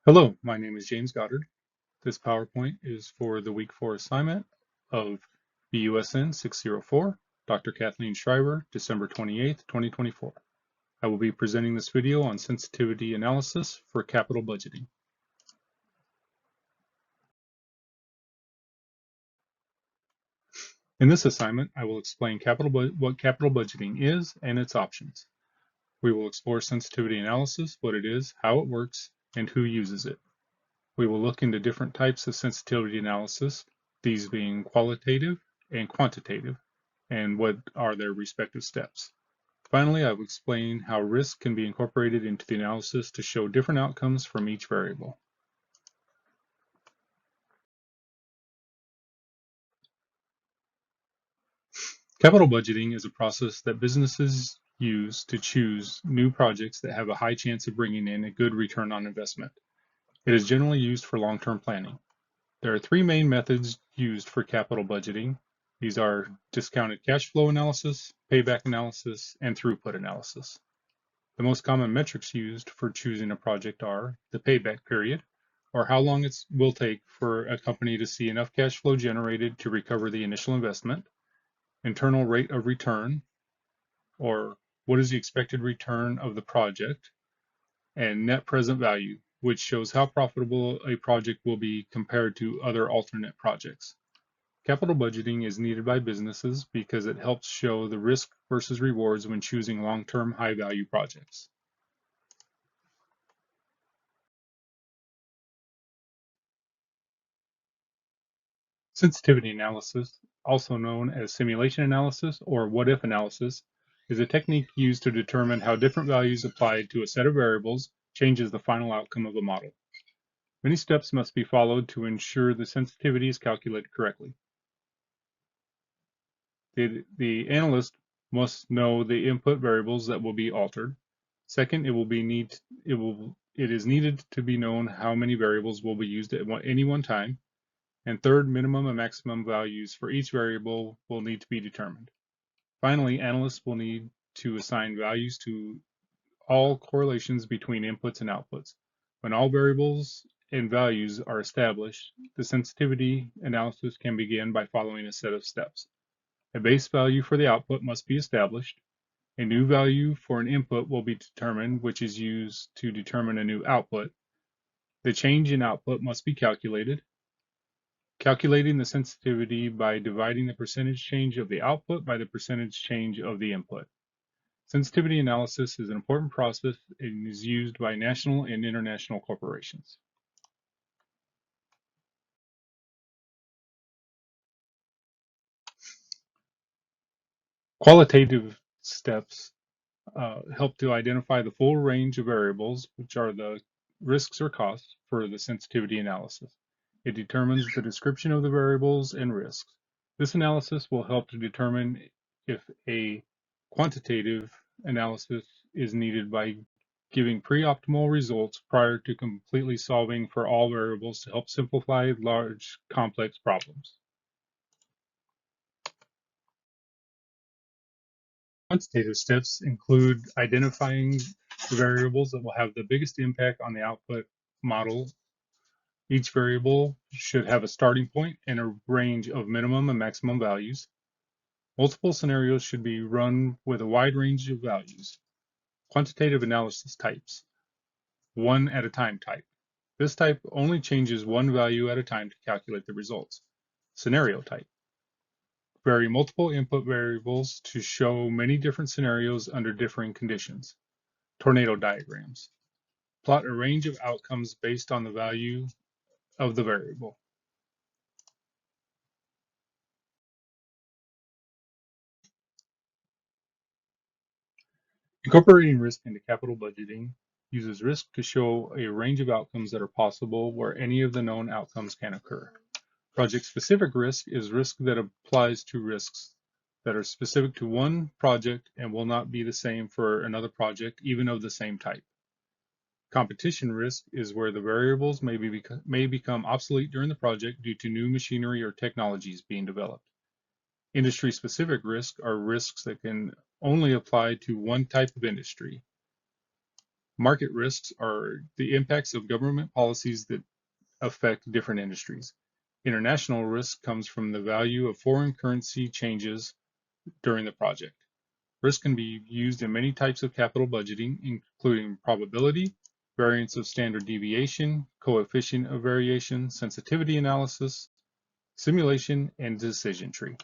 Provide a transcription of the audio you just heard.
Hello, my name is James Goddard. This PowerPoint is for the Week 4 assignment of BUSN604, Dr. Kathleen Schreiber, December 28th, 2024. I will be presenting this video on sensitivity analysis for capital budgeting. In this assignment, I will explain what capital budgeting is and its options. We will explore sensitivity analysis, what it is, how it works, and who uses it. We will look into different types of sensitivity analysis, these being qualitative and quantitative, and what are their respective steps. Finally, I will explain how risk can be incorporated into the analysis to show different outcomes from each variable. Capital budgeting is a process that businesses use to choose new projects that have a high chance of bringing in a good return on investment. It is generally used for long-term planning. There are three main methods used for capital budgeting. These are discounted cash flow analysis, payback analysis, and throughput analysis. The most common metrics used for choosing a project are the payback period, or how long it will take for a company to see enough cash flow generated to recover the initial investment, internal rate of return, or what is the expected return of the project, and net present value, which shows how profitable a project will be compared to other alternate projects. Capital budgeting is needed by businesses because it helps show the risk versus rewards when choosing long-term high-value projects. Sensitivity analysis, also known as simulation analysis or what-if analysis, is a technique used to determine how different values applied to a set of variables changes the final outcome of a model. Many steps must be followed to ensure the sensitivity is calculated correctly. The analyst must know the input variables that will be altered. Second, it is needed to be known how many variables will be used at any one time. And third, minimum and maximum values for each variable will need to be determined. Finally, analysts will need to assign values to all correlations between inputs and outputs. When all variables and values are established, the sensitivity analysis can begin by following a set of steps. A base value for the output must be established. A new value for an input will be determined, which is used to determine a new output. The change in output must be calculated. Calculating the sensitivity by dividing the percentage change of the output by the percentage change of the input. Sensitivity analysis is an important process and is used by national and international corporations. Qualitative steps help to identify the full range of variables, which are the risks or costs for the sensitivity analysis. It determines the description of the variables and risks. This analysis will help to determine if a quantitative analysis is needed by giving pre-optimal results prior to completely solving for all variables to help simplify large, complex problems. Quantitative steps include identifying the variables that will have the biggest impact on the output model. Each variable should have a starting point and a range of minimum and maximum values. Multiple scenarios should be run with a wide range of values. Quantitative analysis types. One at a time type. This type only changes one value at a time to calculate the results. Scenario type. Vary multiple input variables to show many different scenarios under differing conditions. Tornado diagrams. Plot a range of outcomes based on the value of the variable. Incorporating risk into capital budgeting uses risk to show a range of outcomes that are possible where any of the known outcomes can occur. Project-specific risk is risk that applies to risks that are specific to one project and will not be the same for another project, even of the same type. Competition risk is where the variables may become obsolete during the project due to new machinery or technologies being developed. Industry-specific risks are risks that can only apply to one type of industry. Market risks are the impacts of government policies that affect different industries. International risk comes from the value of foreign currency changes during the project. Risk can be used in many types of capital budgeting, including probability, variance of standard deviation, coefficient of variation, sensitivity analysis, simulation, and decision tree.